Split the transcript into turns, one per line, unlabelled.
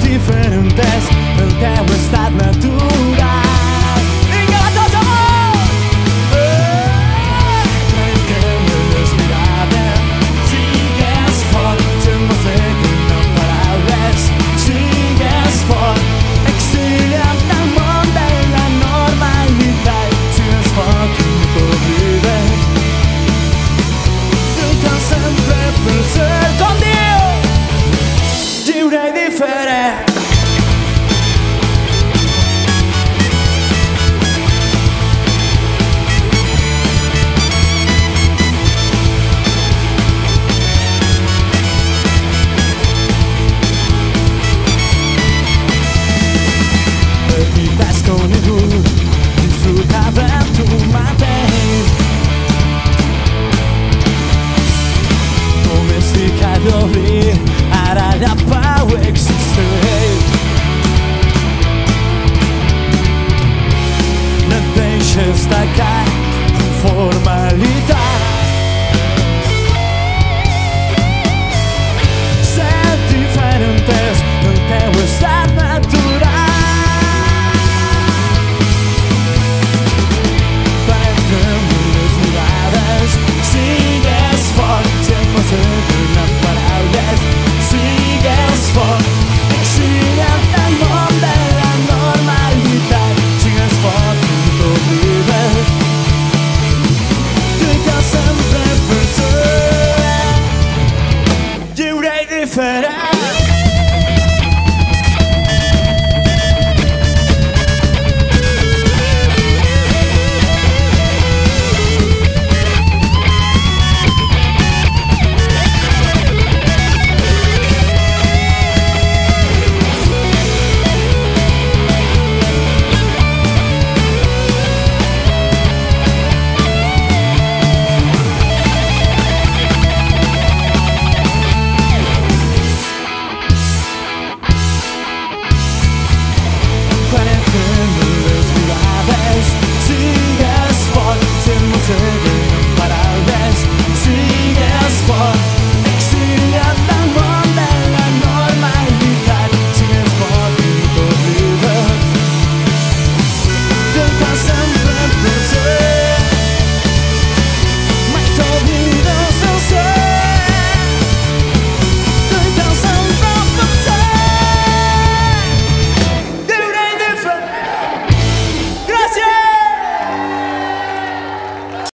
diferentes el teu estat natural. Vinga, va tots amunt! Trenquem les mirades, sigues fort, sembla ser que no paraules, sigues fort, exilia't del món de la normalitat, sigues fort i no t'oblides, lluitant sempre per ser com diu, lliure i diferent. Ara la pau existeix.